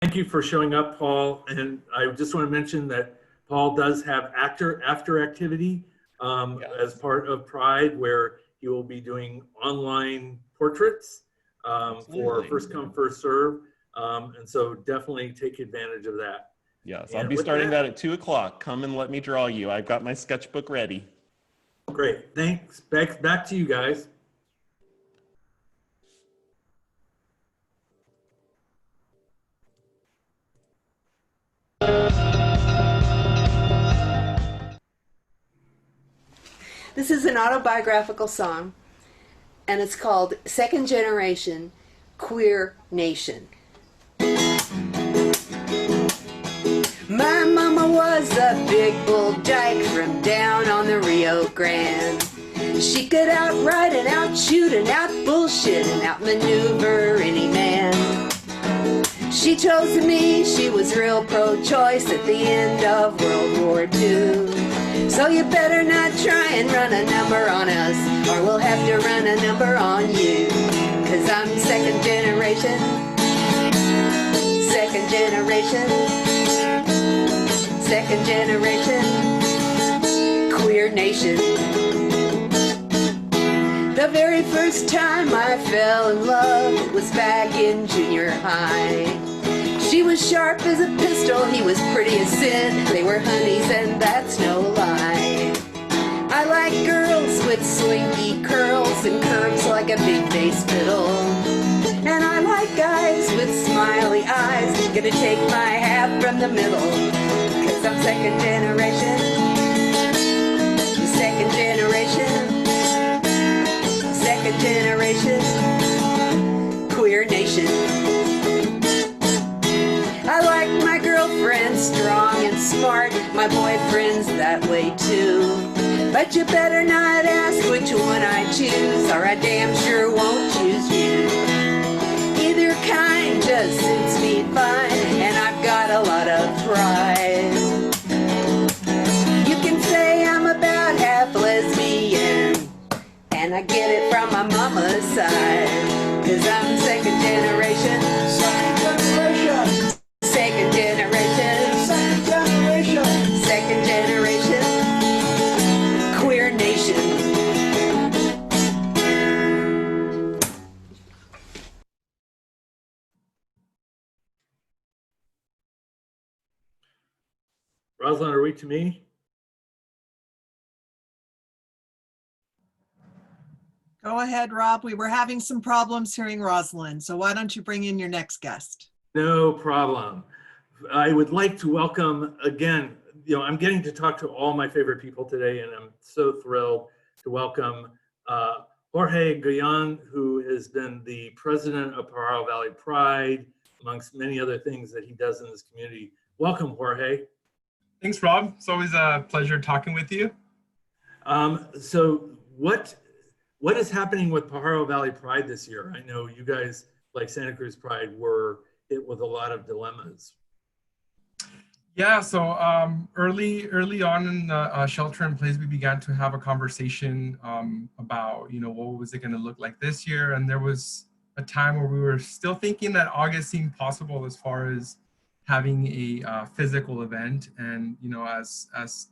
Thank you for showing up, Paul. And I just want to mention that Paul does have after activity as part of Pride, where he will be doing online portraits for first come, first serve. And so definitely take advantage of that. Yes, I'll be starting that at 2 o'clock. Come and let me draw you. I've got my sketchbook ready. Great, thanks. Back to you guys. This is an autobiographical song, and it's called Second Generation Queer Nation. My mama was a big bull dyke from down on the Rio Grande. She could outride and outshoot and out-bullshit and outmaneuver any man. She chose me, she was real pro-choice at the end of World War II. So you better not try and run a number on us, or we'll have to run a number on you. 'Cause I'm second generation, second generation, second generation, queer nation. The very first time I fell in love was back in junior high. She was sharp as a pistol, he was pretty as sin. They were honeys and that's no lie. I like girls with slinky curls and curves like a big bass fiddle. And I like guys with smiley eyes, gonna take my half from the middle. 'Cause I'm second generation, second generation, second generation, queer nation. I like my girlfriend strong and smart, my boyfriend's that way too. But you better not ask which one I choose, or I damn sure won't choose you. Either kind just suits me fine, and I've got a lot of pride. You can say I'm about half lesbian, and I get it from my mama's side. 'Cause I'm second generation, second generation, second generation, second generation, second generation, queer nation. Rosalind, are we to me? Go ahead, Rob. We were having some problems hearing Rosalind, so why don't you bring in your next guest? No problem. I would like to welcome again, I'm getting to talk to all my favorite people today, and I'm so thrilled to welcome Jorge Guillen, who has been the president of Pajaro Valley Pride, amongst many other things that he does in this community. Welcome, Jorge. Thanks, Rob. It's always a pleasure talking with you. So what is happening with Pajaro Valley Pride this year? I know you guys, like Santa Cruz Pride, were hit with a lot of dilemmas. Yeah, so early on in the shelter in place, we began to have a conversation about, what was it going to look like this year? And there was a time where we were still thinking that August seemed possible as far as having a physical event. And, as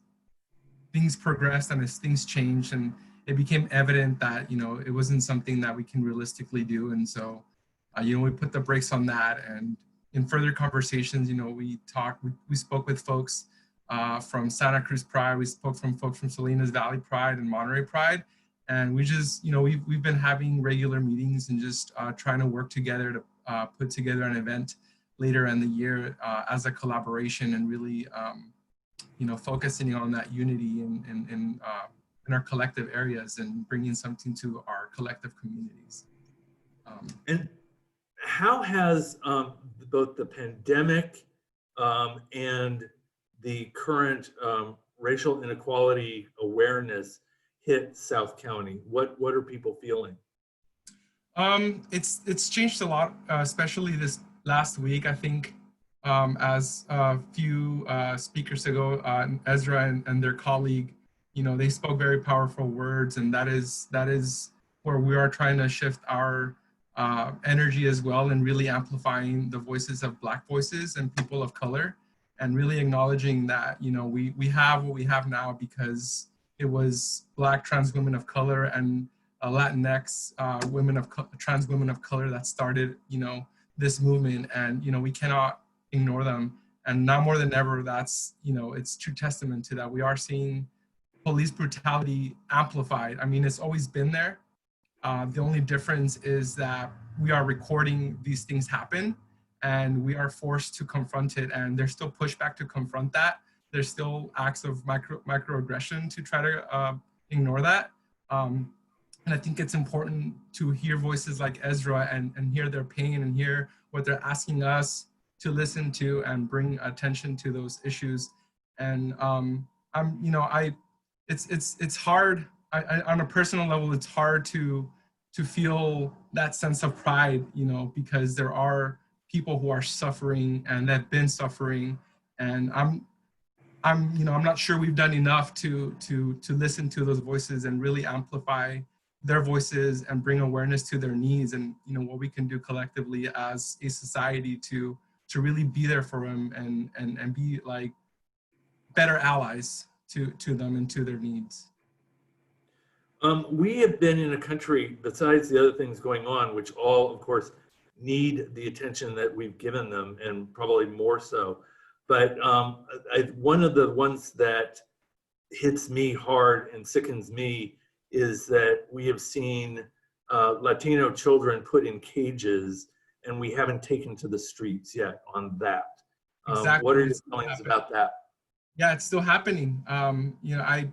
things progressed and as things changed, and it became evident that, it wasn't something that we can realistically do. And so, we put the brakes on that. And in further conversations, we spoke with folks from Santa Cruz Pride, we spoke from folks from Salinas Valley Pride and Monterey Pride. And we just, we've been having regular meetings and just trying to work together to put together an event later in the year as a collaboration, and really, focusing on that unity in our collective areas and bringing something to our collective communities. And how has both the pandemic and the current racial inequality awareness hit South County? What are people feeling? It's changed a lot, especially this last week. I think as a few speakers ago, Ezra and their colleague, they spoke very powerful words, and that is where we are trying to shift our energy as well, and really amplifying the voices of Black voices and people of color, and really acknowledging that, you know, we have what we have now because it was Black trans women of color and Latinx trans women of color that started, you know, this movement, and, you know, we cannot ignore them. And now more than ever, that's, you know, it's true testament to that. We are seeing police brutality amplified. I mean, it's always been there. The only difference is that we are recording these things happen, and we are forced to confront it. And there's still pushback to confront that. There's still acts of microaggression to try to ignore that. And I think it's important to hear voices like Ezra and hear their pain and hear what they're asking us to listen to and bring attention to those issues. And it's hard. On a personal level, it's hard to feel that sense of pride, you know, because there are people who are suffering and have been suffering, and I'm not sure we've done enough to listen to those voices and really amplify their voices and bring awareness to their needs, and, you know, what we can do collectively as a society to really be there for them and be like better allies to them and to their needs. We have been in a country, besides the other things going on, which all, of course, need the attention that we've given them, and probably more so. But one of the ones that hits me hard and sickens me is that we have seen Latino children put in cages, and we haven't taken to the streets yet on that. Exactly. What are your feelings about that? Yeah, it's still happening. You know,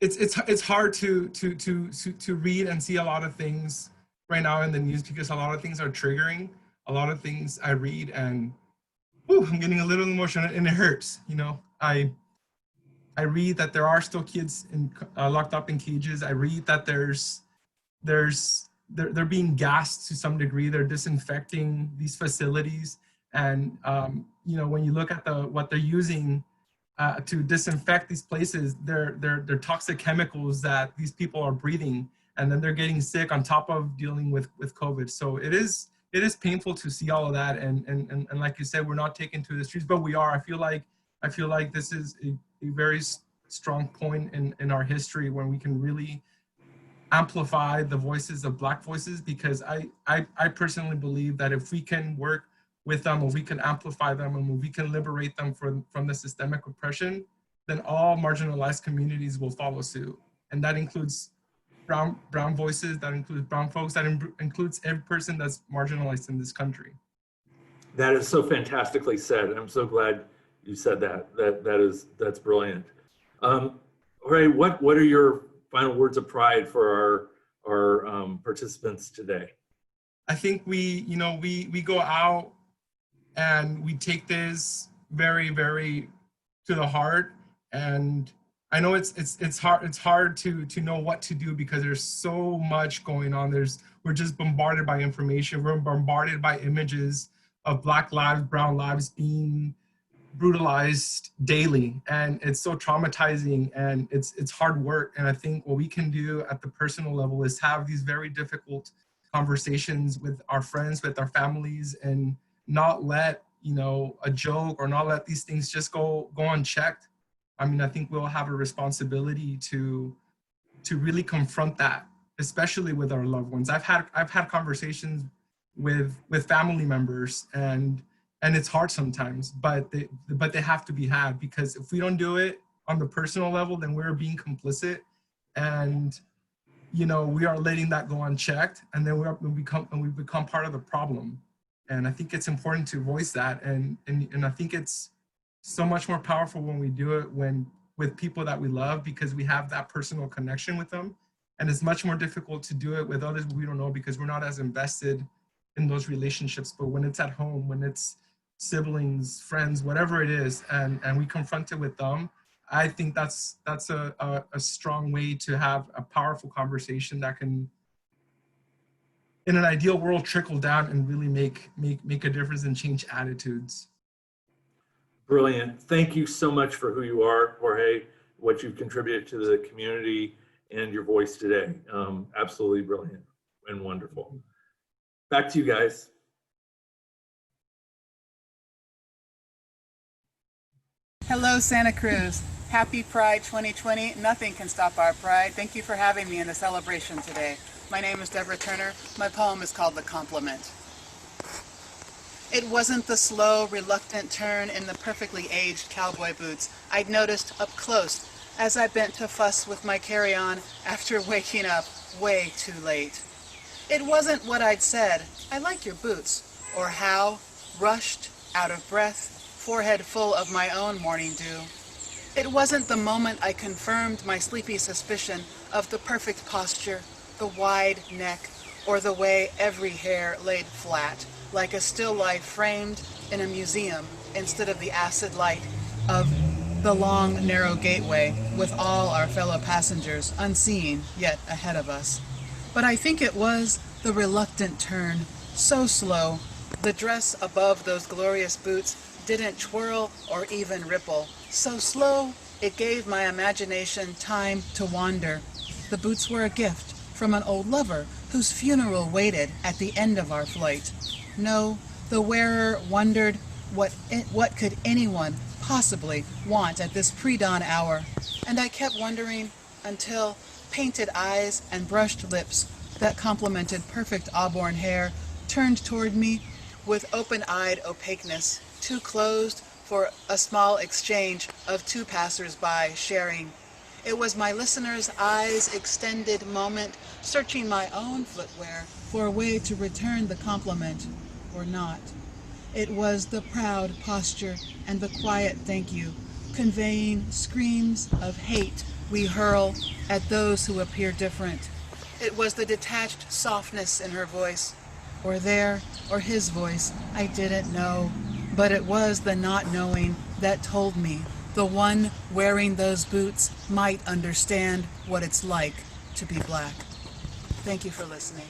it's hard to read and see a lot of things right now in the news, because a lot of things are triggering. A lot of things I read and I'm getting a little emotional, and it hurts. You know, I read that there are still kids locked up in cages. I read that they're being gassed to some degree. They're disinfecting these facilities, and you know, when you look at what they're using to disinfect these places, they're toxic chemicals that these people are breathing, and then they're getting sick on top of dealing with COVID. So it is painful to see all of that, and like you said, we're not taken to the streets, but we are. I feel like this is a very strong point in our history when we can really amplify the voices of Black voices, because I personally believe that if we can work with them, or we can amplify them, and we can liberate them from the systemic oppression, then all marginalized communities will follow suit. And that includes brown voices, that includes brown folks, that includes every person that's marginalized in this country. That is so fantastically said. I'm so glad you said that. That's brilliant. Jorge, what are your final words of pride for our participants today? I think we go out and we take this very, very to the heart. And I know it's hard to know what to do, because there's so much going on. We're just bombarded by information. We're bombarded by images of Black lives, brown lives being brutalized daily, and it's so traumatizing, and it's hard work. And I think what we can do at the personal level is have these very difficult conversations with our friends, with our families, and not let, you know, a joke or not let these things just go unchecked. I mean, I think we'll have a responsibility to really confront that, especially with our loved ones. I've had conversations with family members, and it's hard sometimes, but they have to be had, because if we don't do it on the personal level, then we're being complicit, and, you know, we are letting that go unchecked, and then we become part of the problem. And I think it's important to voice that, and I think it's so much more powerful when we do it with people that we love, because we have that personal connection with them. And it's much more difficult to do it with others we don't know, because we're not as invested in those relationships. But when it's at home, when it's siblings, friends, whatever it is, and we confront it with them, I think that's a strong way to have a powerful conversation that can, in an ideal world, trickle down and really make a difference and change attitudes. Brilliant. Thank you so much for who you are, Jorge, what you've contributed to the community, and your voice today. Absolutely brilliant. and wonderful. Back to you guys. Hello, Santa Cruz. Happy Pride 2020. Nothing can stop our pride. Thank you for having me in the celebration today. My name is Deborah Turner. My poem is called The Compliment. It wasn't the slow, reluctant turn in the perfectly aged cowboy boots I'd noticed up close as I bent to fuss with my carry-on after waking up way too late. It wasn't what I'd said, I like your boots, or how, rushed, out of breath, forehead full of my own morning dew. It wasn't the moment I confirmed my sleepy suspicion of the perfect posture, the wide neck, or the way every hair laid flat, like a still life framed in a museum instead of the acid light of the long, narrow gateway with all our fellow passengers unseen yet ahead of us. But I think it was the reluctant turn, so slow, the dress above those glorious boots didn't twirl or even ripple. So slow, it gave my imagination time to wander. The boots were a gift from an old lover whose funeral waited at the end of our flight. No, the wearer wondered what could anyone possibly want at this pre-dawn hour. And I kept wondering until painted eyes and brushed lips that complemented perfect auburn hair turned toward me with open-eyed opaqueness, too closed for a small exchange of two passers-by sharing. It was my listener's eyes' extended moment, searching my own footwear for a way to return the compliment, or not. It was the proud posture and the quiet thank you, conveying screams of hate we hurl at those who appear different. It was the detached softness in her voice, or their, or his voice, I didn't know. But it was the not knowing that told me the one wearing those boots might understand what it's like to be black. Thank you for listening.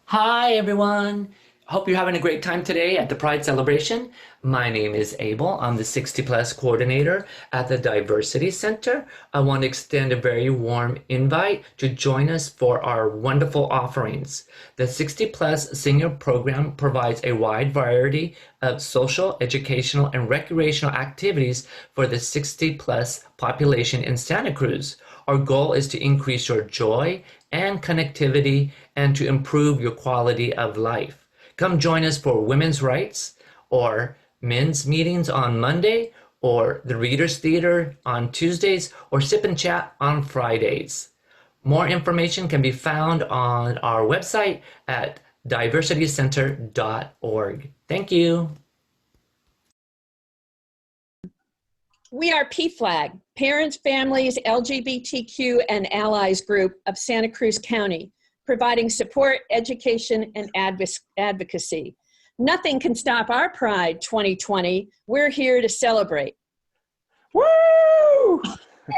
Hi, everyone. Hope you're having a great time today at the Pride celebration. My name is Abel. I'm the 60 Plus coordinator at the Diversity Center. I want to extend a very warm invite to join us for our wonderful offerings. The 60 Plus senior program provides a wide variety of social, educational, and recreational activities for the 60 plus population in Santa Cruz. Our goal is to increase your joy and connectivity and to improve your quality of life. Come join us for women's rights or men's meetings on Monday or the Readers Theater on Tuesdays or Sip and Chat on Fridays. More information can be found on our website at diversitycenter.org. Thank you. We are PFLAG, Parents, Families, LGBTQ, and Allies Group of Santa Cruz County, providing support, education, and advocacy. Nothing can stop our Pride 2020. We're here to celebrate. Woo!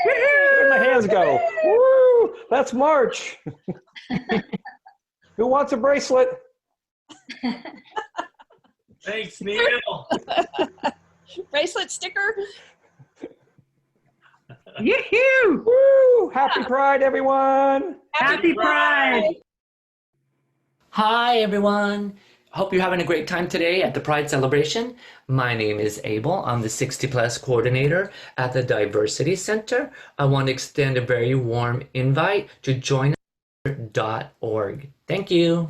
Where'd my hands go? Woo! Let's march. Who wants a bracelet? Thanks, Neil. Bracelet sticker? Yoo-hoo! Woo! Happy Pride, everyone! Happy Pride! Hi, everyone. Hope you're having a great time today at the Pride celebration. My name is Abel. I'm the 60 Plus coordinator at the Diversity Center. I want to extend a very warm invite to join us.org. Thank you.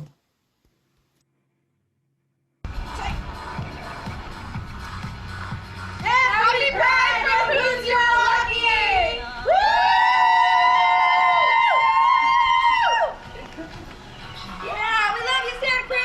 Happy Pride from Who's Your Lucky? Woo! Yeah, we love you, Santa Cruz!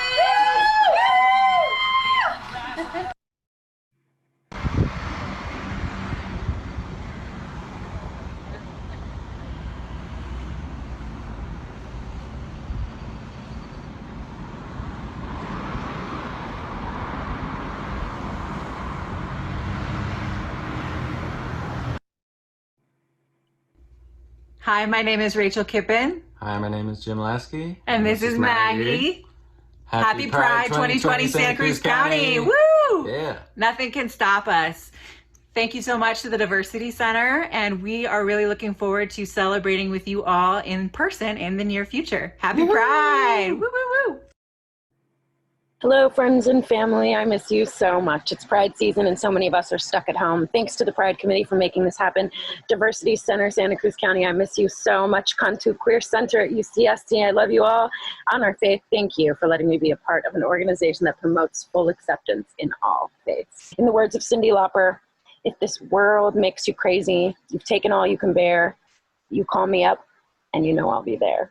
Hi, my name is Rachel Kippen. Hi, my name is Jim Lasky. And this is Maggie. Happy Pride 2020 Santa Cruz County. Woo! Yeah. Nothing can stop us. Thank you so much to the Diversity Center, and we are really looking forward to celebrating with you all in person in the near future. Happy Pride! Woo, woo, woo! Hello, friends and family. I miss you so much. It's Pride season and so many of us are stuck at home. Thanks to the Pride Committee for making this happen. Diversity Center, Santa Cruz County, I miss you so much. Cantu Queer Center at UCSD, I love you all. Honor Faith, thank you for letting me be a part of an organization that promotes full acceptance in all faiths. In the words of Cyndi Lauper, if this world makes you crazy, you've taken all you can bear, you call me up and you know I'll be there.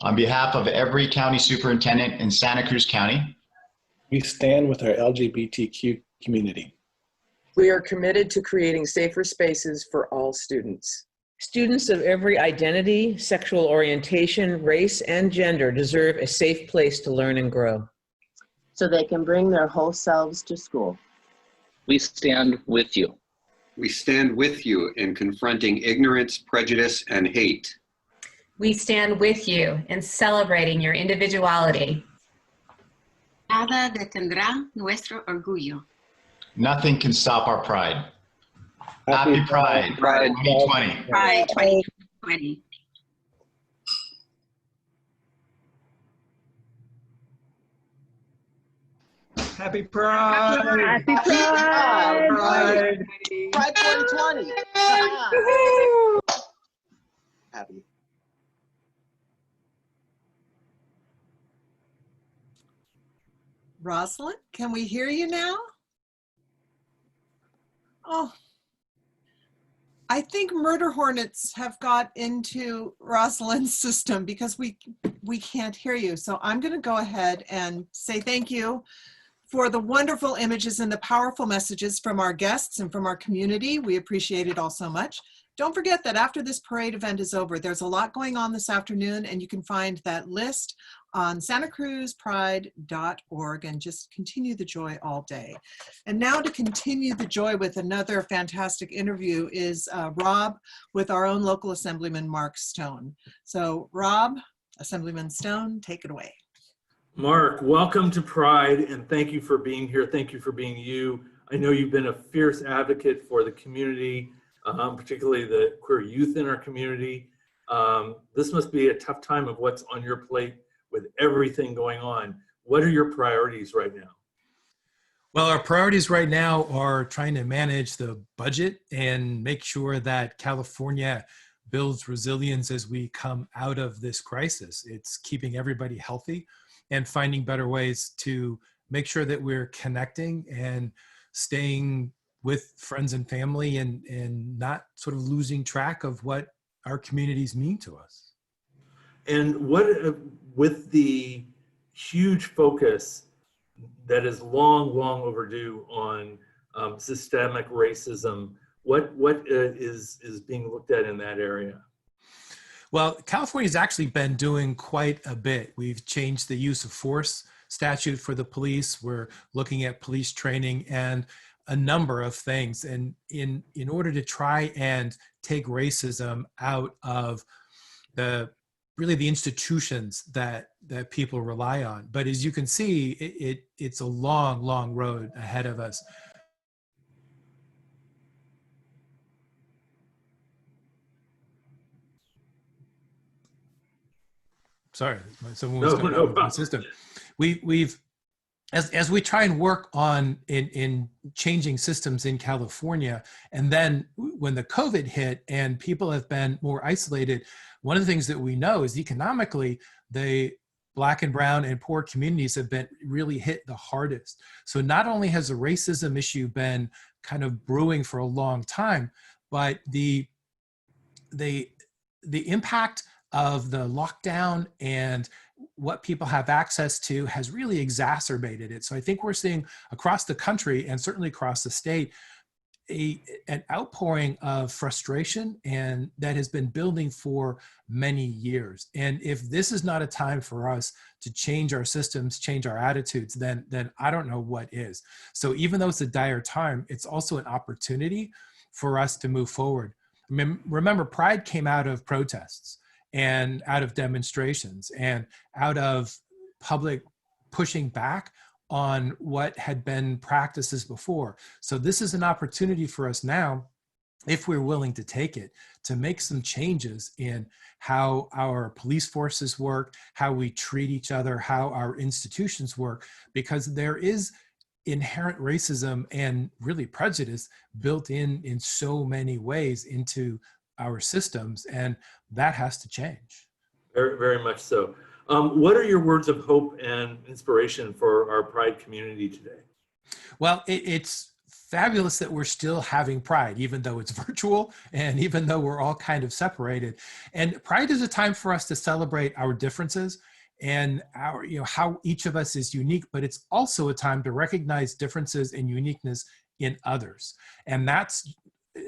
On behalf of every county superintendent in Santa Cruz County, we stand with our LGBTQ community. We are committed to creating safer spaces for all students. Students of every identity, sexual orientation, race, and gender deserve a safe place to learn and grow, so they can bring their whole selves to school. We stand with you. We stand with you in confronting ignorance, prejudice, and hate. We stand with you in celebrating your individuality. Nada detendrá nuestro orgullo. Nothing can stop our pride. Happy Pride 2020. Pride 2020. Happy Pride! Happy Pride! Pride! Pride 2020! Happy. Rosalind, can we hear you now? Oh, I think murder hornets have got into Rosalind's system because we can't hear you. So I'm going to go ahead and say thank you for the wonderful images and the powerful messages from our guests and from our community. We appreciate it all so much. Don't forget that after this parade event is over, there's a lot going on this afternoon, and you can find that list on santacruzpride.org and just continue the joy all day. And now to continue the joy with another fantastic interview is Rob with our own local Assemblyman Mark Stone. So Rob, Assemblyman Stone, take it away. Mark, welcome to Pride, and thank you for being here. Thank you for being you. I know you've been a fierce advocate for the community, particularly the queer youth in our community. This must be a tough time of what's on your plate with everything going on. What are your priorities right now? Well, our priorities right now are trying to manage the budget and make sure that California builds resilience as we come out of this crisis. It's keeping everybody healthy and finding better ways to make sure that we're connecting and staying with friends and family and not sort of losing track of what our communities mean to us. And what, with the huge focus that is long overdue on systemic racism, what is being looked at in that area? Well, California's actually been doing quite a bit. We've changed the use of force statute for the police. We're looking at police training and a number of things. And in order to try and take racism out of the institutions that people rely on. But as you can see, it's a long road ahead of us. Sorry, someone was going over the system. We've as we try and work on in changing systems in California, and then when the COVID hit and people have been more isolated, one of the things that we know is economically, the Black and brown and poor communities have been really hit the hardest. So not only has the racism issue been kind of brewing for a long time, but the impact of the lockdown and what people have access to has really exacerbated it. So I think we're seeing across the country and certainly across the state an outpouring of frustration, and that has been building for many years. And if this is not a time for us to change our systems, change our attitudes, then I don't know what is. So even though it's a dire time, it's also an opportunity for us to move forward. Remember, Pride came out of protests and out of demonstrations and out of public pushing back on what had been practices before. So this is an opportunity for us now, if we're willing to take it, to make some changes in how our police forces work, how we treat each other, how our institutions work, because there is inherent racism and really prejudice built in so many ways into our systems, and that has to change. Very, very much so. What are your words of hope and inspiration for our Pride community today? Well, it's fabulous that we're still having Pride, even though it's virtual and even though we're all kind of separated. And Pride is a time for us to celebrate our differences and our, how each of us is unique, but it's also a time to recognize differences and uniqueness in others. And that's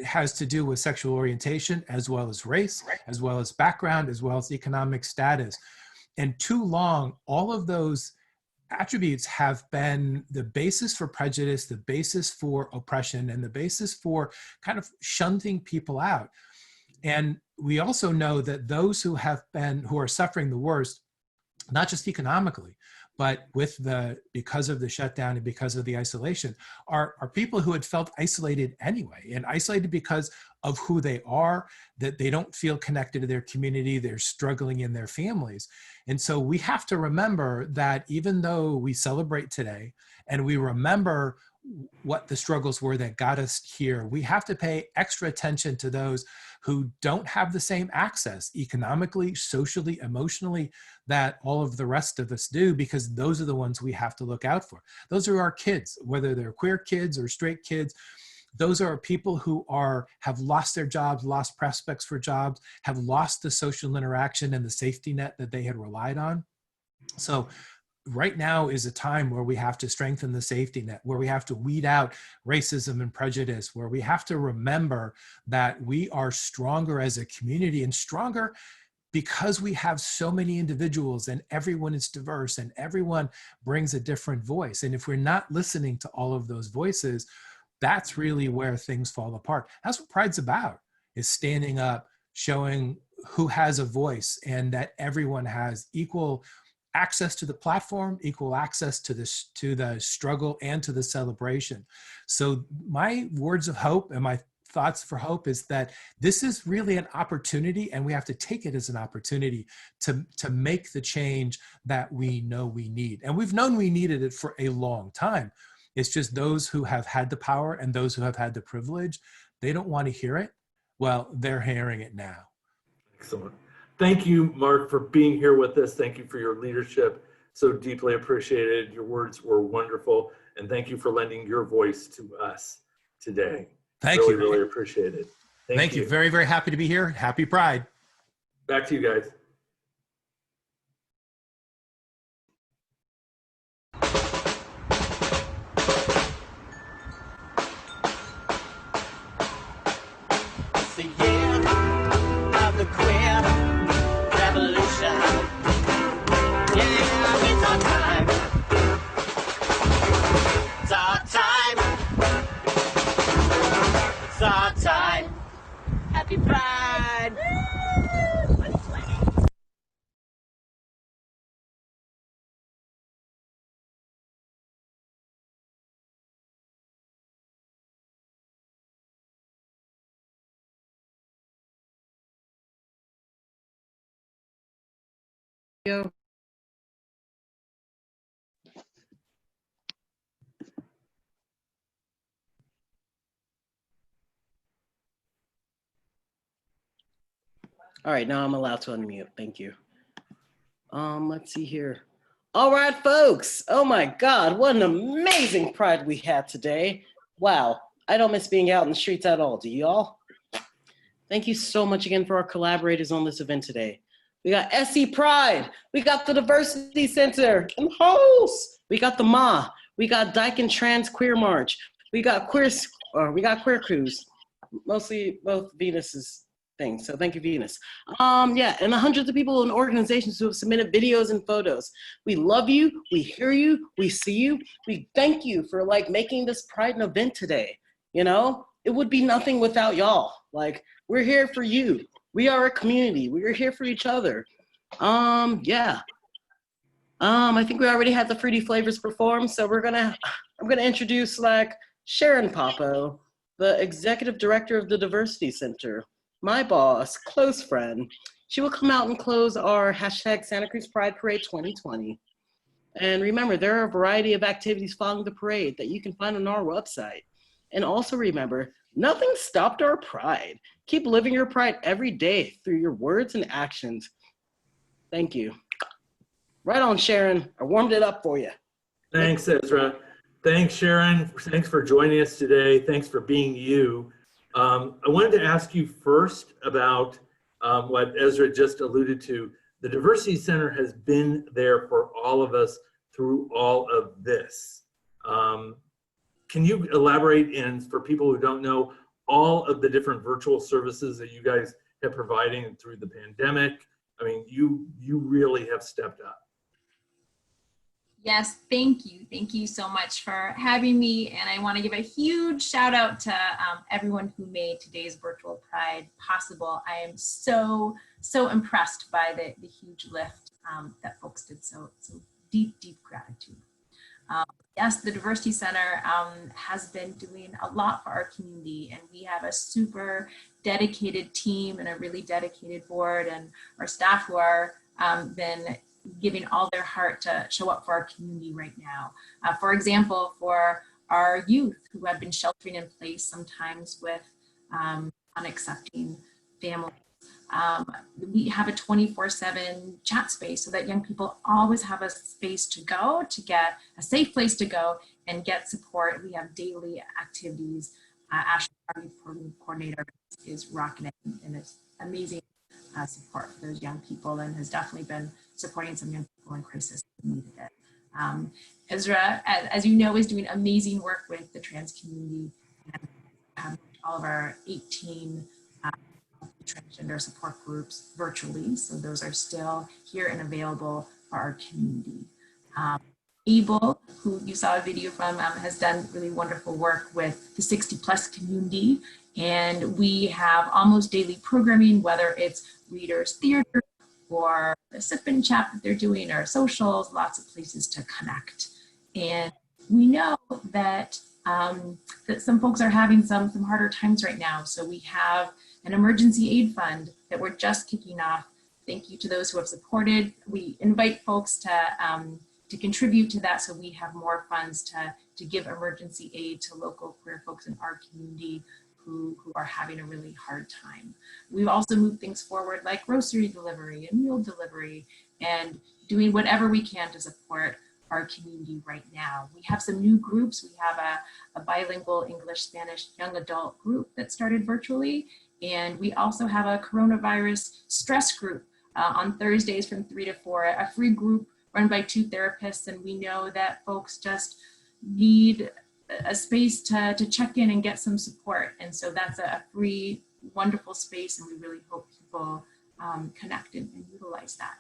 has to do with sexual orientation, as well as race, as well as background, as well as economic status. And too long, all of those attributes have been the basis for prejudice, the basis for oppression, and the basis for kind of shunting people out. And we also know that those who are suffering the worst, not just economically, but because of the shutdown and because of the isolation, are people who had felt isolated anyway, and isolated because of who they are, that they don't feel connected to their community, they're struggling in their families. And so we have to remember that even though we celebrate today and we remember what the struggles were that got us here, we have to pay extra attention to those who don't have the same access economically, socially, emotionally, that all of the rest of us do, because those are the ones we have to look out for. Those are our kids, whether they're queer kids or straight kids. Those are people who have lost their jobs, lost prospects for jobs, have lost the social interaction and the safety net that they had relied on. So right now is a time where we have to strengthen the safety net, where we have to weed out racism and prejudice, where we have to remember that we are stronger as a community, and stronger because we have so many individuals and everyone is diverse and everyone brings a different voice. And if we're not listening to all of those voices, that's really where things fall apart. That's what Pride's about, is standing up, showing who has a voice, and that everyone has equal access to the platform, equal access to the struggle and to the celebration. So my words of hope and my thoughts for hope is that this is really an opportunity, and we have to take it as an opportunity to make the change that we know we need. And we've known we needed it for a long time. It's just those who have had the power and those who have had the privilege, they don't want to hear it. Well, they're hearing it now. Excellent. Thank you, Mark, for being here with us. Thank you for your leadership. So deeply appreciated. Your words were wonderful. And thank you for lending your voice to us today. Thank you. Really appreciate it. Thank you. Very, very happy to be here. Happy Pride. Back to you guys. It's the year of the queer revolution. Yeah, it's our time. It's our time. It's our time. Happy Pride. Go. All right, now I'm allowed to unmute. Thank you. Let's see here. All right, folks. Oh my God, what an amazing Pride we had today. Wow, I don't miss being out in the streets at all. Do y'all? Thank you so much again for our collaborators on this event today. We got SC Pride. We got the Diversity Center and hosts. We got the MA. We got Dyke and Trans Queer March. We got Queer Cruz. Mostly both Venus's things. So thank you, Venus. Yeah, and the hundreds of people and organizations who have submitted videos and photos. We love you. We hear you. We see you. We thank you for making this Pride an event today. You know, it would be nothing without y'all. Like, we're here for you. We are a community. We are here for each other. Yeah. I think we already had the Fruity Flavors perform, so I'm gonna introduce like Sharon Papo, the Executive Director of the Diversity Center, my boss, close friend. She will come out and close our hashtag Santa Cruz Pride Parade 2020. And remember, there are a variety of activities following the parade that you can find on our website. And also remember, nothing stopped our pride. Keep living your pride every day through your words and actions. Thank you. Right on, Sharon. I warmed it up for you. Thanks, Ezra. Thanks, Sharon. Thanks for joining us today. Thanks for being you. I wanted to ask you first about what Ezra just alluded to. The Diversity Center has been there for all of us through all of this. Can you elaborate, and for people who don't know, all of the different virtual services that you guys have providing through the pandemic? I mean, you really have stepped up. Yes, thank you. Thank you so much for having me. And I want to give a huge shout out to everyone who made today's virtual Pride possible. I am so impressed by the huge lift that folks did. So deep gratitude. Yes, the Diversity Center has been doing a lot for our community, and we have a super dedicated team and a really dedicated board, and our staff who are been giving all their heart to show up for our community right now. For example, for our youth who have been sheltering in place, sometimes with unaccepting families, we have a 24/7 chat space so that young people always have a space to go, to get a safe place to go and get support. We have daily activities. Ashley, our youth program coordinator, is rocking it, and it's amazing support for those young people, and has definitely been supporting some young people in crisis who needed it. Ezra, as you know, is doing amazing work with the trans community, and all of our 18 transgender support groups virtually. So those are still here and available for our community. Abel, who you saw a video from, has done really wonderful work with the 60+ community. And we have almost daily programming, whether it's Readers Theater or the sip and chat that they're doing, or socials, lots of places to connect. And we know that, that some folks are having some harder times right now. So we have an emergency aid fund that we're just kicking off. Thank you to those who have supported. We invite folks to contribute to that, so we have more funds to give emergency aid to local queer folks in our community who are having a really hard time. We've also moved things forward, like grocery delivery and meal delivery, and doing whatever we can to support our community right now. We have some new groups. We have a bilingual English-Spanish young adult group that started virtually. And we also have a coronavirus stress group on Thursdays from 3 to 4, a free group run by 2 therapists. And we know that folks just need a space to check in and get some support. And so that's a free, wonderful space. And we really hope people connect and utilize that.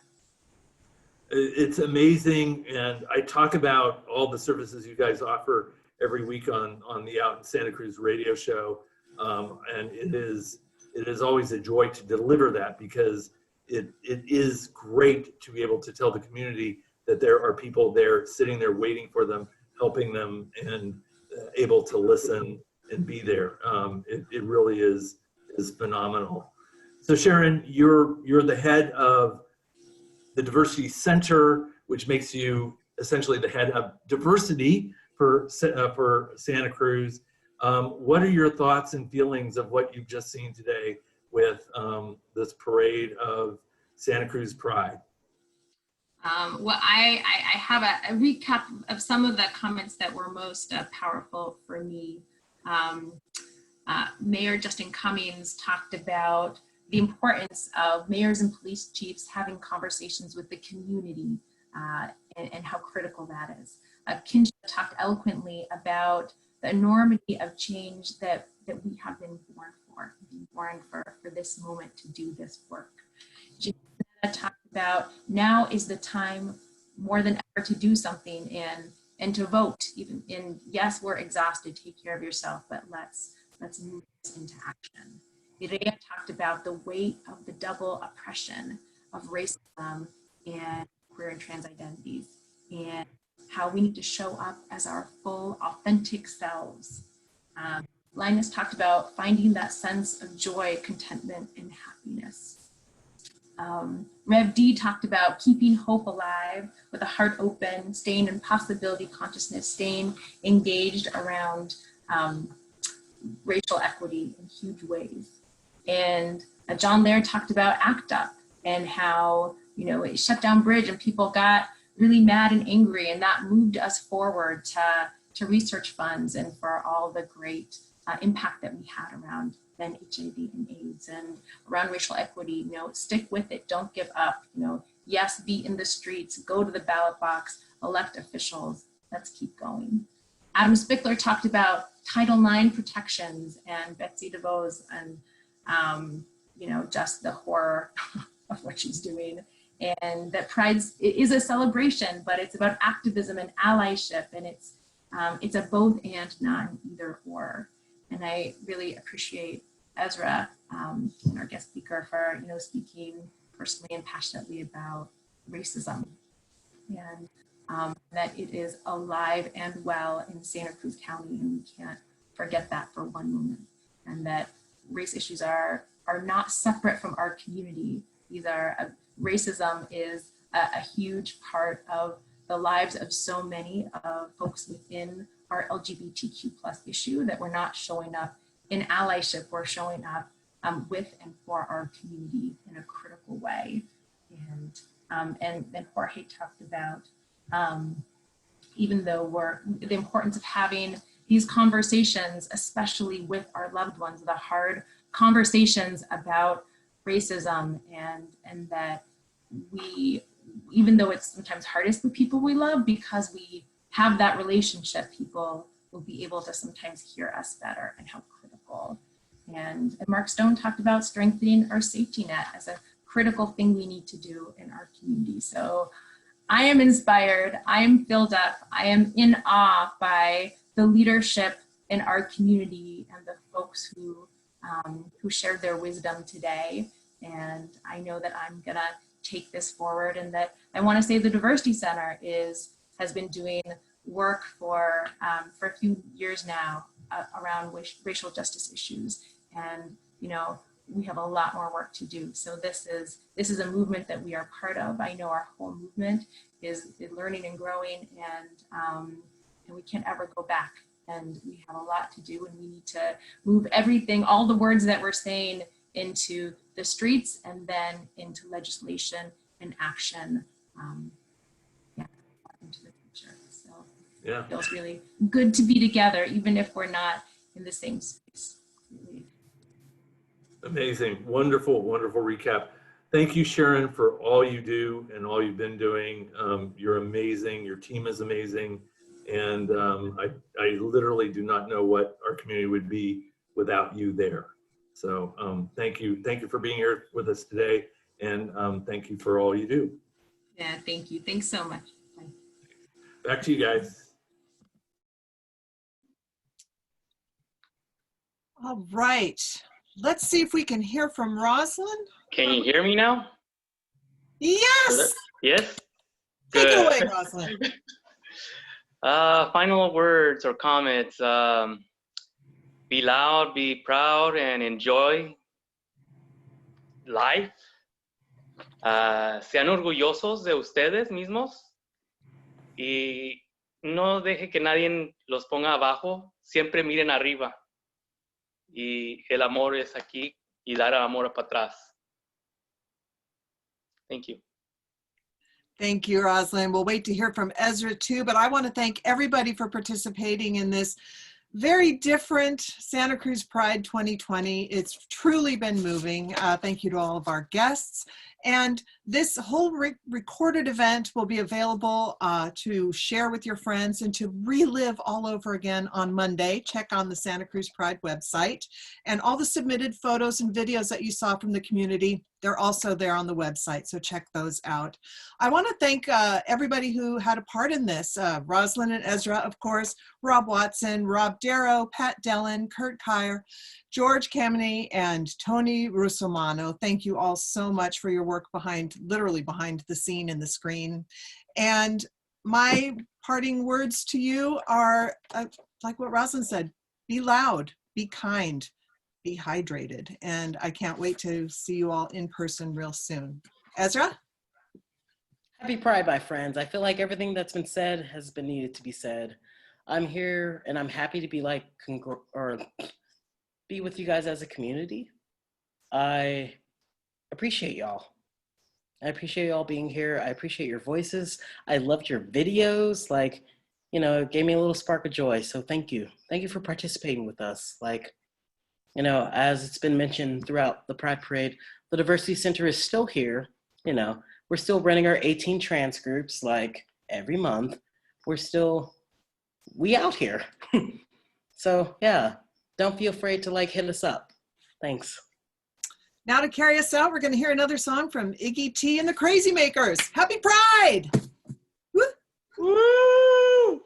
It's amazing. And I talk about all the services you guys offer every week on the Out in Santa Cruz radio show. And it is always a joy to deliver that, because it is great to be able to tell the community that there are people there sitting there waiting for them, helping them, and able to listen and be there. It really is phenomenal. So Sharon, you're the head of the Diversity Center, which makes you essentially the head of diversity for Santa Cruz. What are your thoughts and feelings of what you've just seen today with this parade of Santa Cruz Pride? Well, I have a recap of some of the comments that were most powerful for me. Mayor Justin Cummings talked about the importance of mayors and police chiefs having conversations with the community and how critical that is. Kinja talked eloquently about the enormity of change that we have been born for this moment to do this work. Janetta talked about now is the time more than ever to do something and to vote. Even in, yes, we're exhausted, take care of yourself, but let's Let's move this into action. Mireya talked about the weight of the double oppression of racism and queer and trans identities, and how we need to show up as our full, authentic selves. Linus talked about finding that sense of joy, contentment, and happiness. Rev D talked about keeping hope alive with a heart open, staying in possibility consciousness, staying engaged around racial equity in huge ways. And John Laird talked about ACT UP and how, you know, it shut down Bridge and people got really mad and angry, and that moved us forward to research funds and for all the great impact that we had around then HIV and AIDS and around racial equity. You know, stick with it, don't give up, you know, yes, be in the streets, go to the ballot box, elect officials, let's keep going. Adam Spickler talked about Title IX protections and Betsy DeVos and, you know, just the horror of what she's doing. And that Pride is a celebration, but it's about activism and allyship, and it's a both and, not an either or. And I really appreciate Ezra, and our guest speaker, for, you know, speaking personally and passionately about racism, and that it is alive and well in Santa Cruz County, and we can't forget that for one moment. And that race issues are not separate from our community. These are racism is a huge part of the lives of so many folks within our LGBTQ+ issue, that we're not showing up in allyship, we're showing up with and for our community in a critical way. And then Jorge talked about, even though the importance of having these conversations, especially with our loved ones, the hard conversations about racism, and that we, even though it's sometimes hardest with people we love, because we have that relationship, people will be able to sometimes hear us better and how critical. And Mark Stone talked about strengthening our safety net as a critical thing we need to do in our community. So I am inspired, I am filled up, I am in awe by the leadership in our community and the folks who shared their wisdom today. And I know that I'm gonna take this forward, and that I want to say the Diversity Center has been doing work for a few years now around racial justice issues, and you know, we have a lot more work to do. So this is a movement that we are part of. I know our whole movement is learning and growing, and we can't ever go back. And we have a lot to do, and we need to move everything, all the words that we're saying, into the streets and then into legislation and action, into the future. So yeah, it feels really good to be together, even if we're not in the same space. Really. Amazing, wonderful, wonderful recap. Thank you, Sharon, for all you do and all you've been doing. You're amazing, your team is amazing. And I literally do not know what our community would be without you there. So thank you for being here with us today, and thank you for all you do. Yeah, thank you. Thanks so much. Bye. Back to you guys. All right, let's see if we can hear from Rosalind. Can you hear me now? Yes. Yes? Take Good. it away, Rosalind. Final words or comments. Be loud, be proud, and enjoy life. Sean orgullosos de ustedes mismos y no deje que nadie los ponga abajo. Siempre miren arriba. Y el amor es aquí y dar amor para atrás. Thank you. Thank you, Rosalind. We'll wait to hear from Ezra too, but I want to thank everybody for participating in this very different Santa Cruz Pride 2020. It's truly been moving. Thank you to all of our guests And this whole recorded event will be available to share with your friends and to relive all over again on Monday. Check on the Santa Cruz Pride website. And all the submitted photos and videos that you saw from the community, they're also there on the website, so check those out. I want to thank everybody who had a part in this. Rosalind and Ezra, of course, Rob Watson, Rob Darrow, Pat Dellin, Kurt Kyer, George Kameny, and Tony Russomano. Thank you all so much for your work literally behind the scene and the screen. And my parting words to you are, like what Rosalind said, be loud, be kind, be hydrated. And I can't wait to see you all in person real soon. Ezra? Happy Pride, my friends. I feel like everything that's been said has been needed to be said. I'm here and I'm happy to be be with you guys as a community. I appreciate y'all. I appreciate y'all being here. I appreciate your voices. I loved your videos. Like, you know, it gave me a little spark of joy. So thank you. Thank you for participating with us. Like, you know, as it's been mentioned throughout the Pride Parade, the Diversity Center is still here. You know, we're still running our 18 trans groups like every month. We out here. So yeah, don't be afraid to like hit us up. Thanks. Now to carry us out, we're going to hear another song from Iggy T and the Crazy Makers. Happy Pride! Woo! Woo!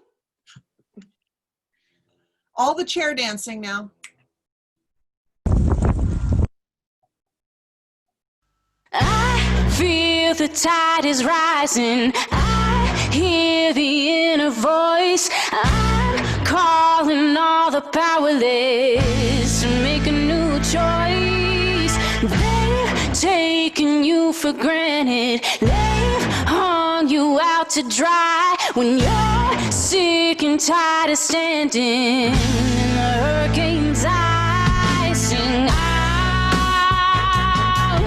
All the chair dancing now. I feel the tide is rising. I hear the inner voice. I'm calling all the powerless to make a new choice. They've taken you for granted. They've hung you out to dry. When you're sick and tired of standing in the hurricane's eye, sing out,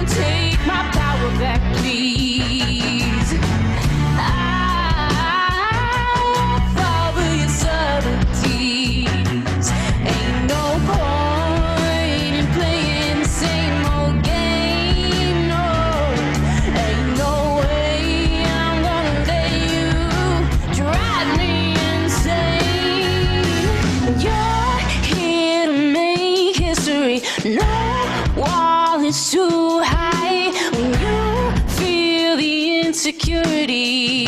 take my power back, please. I'll fall for your subtleties. Ain't no point in playing the same old game, no. Ain't no way I'm gonna let you drive me insane. You're here to make history. No wall is too high when you feel the insecurity.